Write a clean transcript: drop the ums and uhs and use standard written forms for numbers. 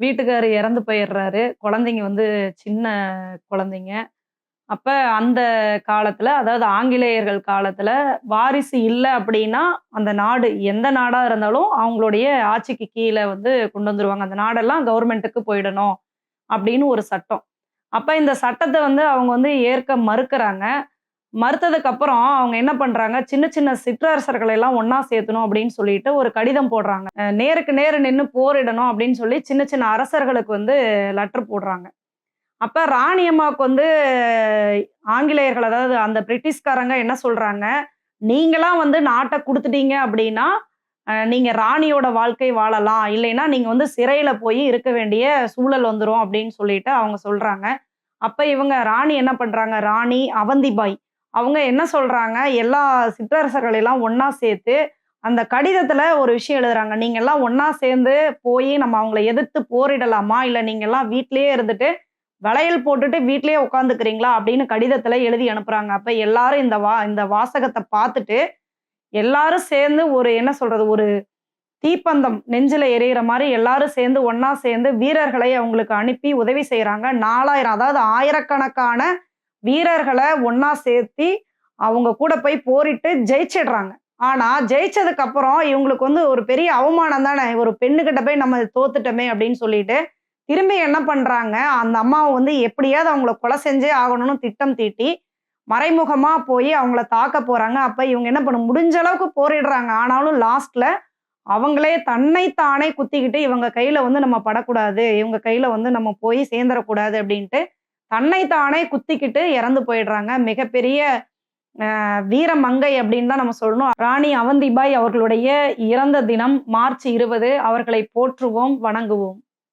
வீட்டுக்காரரு இறந்து போயிடுறாரு. குழந்தைங்க வந்து சின்ன குழந்தைங்க. அப்ப அந்த காலத்துல, அதாவது ஆங்கிலேயர்கள் காலத்துல வாரிசு இல்ல அப்டின்னா, அந்த நாடு எந்த நாடா இருந்தாலும் அவங்களுடைய ஆட்சிக்கு கீழ வந்து கொண்டு வந்துருவாங்க. அந்த நாடெல்லாம் கவர்மெண்ட்டுக்கு போயிடணும் அப்டின்னு ஒரு சட்டம். அப்ப இந்த சட்டத்த வந்து அவங்க வந்து ஏற்க மறுக்கிறாங்க. மறுத்ததுக்கு அப்புறம் அவங்க என்ன பண்றாங்க, சின்ன சின்ன சிற்றரசர்கள எல்லாம் ஒண்ணா சேர்த்தணும் அப்படின்னு சொல்லிட்டு ஒரு கடிதம் போடுறாங்க. நேருக்கு நேர் நின்னு போரிடணும் அப்படின்னு சொல்லி சின்ன சின்ன அரசர்களுக்கு வந்து லெட்டர் போடுறாங்க. அப்ப ராணி அம்மாவுக்கு வந்து ஆங்கிலேயர்கள் அதாவது அந்த பிரிட்டிஷ்காரங்க என்ன சொல்றாங்க, நீங்கலாம் வந்து நாட்ட குடுத்துட்டீங்க அப்படின்னா, நீங்க ராணியோட வாழ்க்கை வாழலாம். இல்லைன்னா நீங்க வந்து சிறையில போய் இருக்க வேண்டிய சூழல் வந்துரும் அப்படின்னு சொல்லிட்டு அவங்க சொல்றாங்க. அப்ப இவங்க ராணி என்ன பண்றாங்க, ராணி அவந்திபாய். அவங்க என்ன சொல்றாங்க, எல்லா சிற்றரசர்கள் எல்லாம் ஒண்ணா சேர்த்து, அந்த கடிதத்துல ஒரு விஷயம் எழுதுறாங்க. நீங்க எல்லாம் ஒண்ணா சேர்ந்து போயி நம்ம அவங்கள எதிர்த்து போரிடலாமா? இல்ல நீங்க எல்லாம் வீட்லயே இருந்துட்டு, வளையல் போட்டுட்டு வீட்லயே உட்கார்ந்துக்கிறீங்களா? அப்படின்னு கடிதத்துல எழுதி அனுப்புறாங்க. அப்ப எல்லாரும் இந்த வாசகத்த பார்த்துட்டு, எல்லாரும் சேர்ந்து ஒரு என்ன சொல்றது, ஒரு தீப்பந்தம் நெஞ்சில எரியிற மாரி எல்லாரும் சேர்ந்து ஒண்ணா சேர்ந்து வீரர்களை அவங்களுக்கு அனுப்பி உதவி செய்றாங்க. 4000 அதாவது ஆயிரக்கணக்கான வீரர்கள ஒண்ணா சேர்த்தி, அவங்க கூட போய் போரிட்டு ஜெயிச்சிடுறாங்க. ஆனா, ஜெயிச்சதுக்கு அப்புறம் இவங்களுக்கு வந்து ஒரு பெரிய அவமானம் தானே! ஒரு பெண்ணுகிட்ட போய் நம்ம தோத்துட்டோமே அப்படின்னு சொல்லிட்டு, திரும்பி என்ன பண்றாங்க, அந்த அம்மாவ வந்து எப்படியாவது அவங்கள கொலை செஞ்சே ஆகணும்னு திட்டம் தீட்டி, மறைமுகமா போய் அவங்கள தாக்க போறாங்க. அப்ப இவங்க என்ன முடிஞ்ச அளவுக்கு போரிடுறாங்க. ஆனாலும் லாஸ்ட்ல அவங்களே தன்னை தானே குத்திக்கிட்டு, இவங்க கையில வந்து நம்ம படக்கூடாது. இவங்க கையில வந்து நம்ம போய் சேர்ந்துறக்கூடாது அப்டின்ட்டு, தன்னை தானே குத்திக்கிட்டு இறந்து போயிடுறாங்க. மிகப்பெரிய வீரமங்கை அப்டின்னு தான் நம்ம சொல்லணும். ராணி அவந்திபாய் அவர்களுடைய இறந்த தினம் மார்ச் 20. அவர்களை போற்றுவோம், வணங்குவோம்.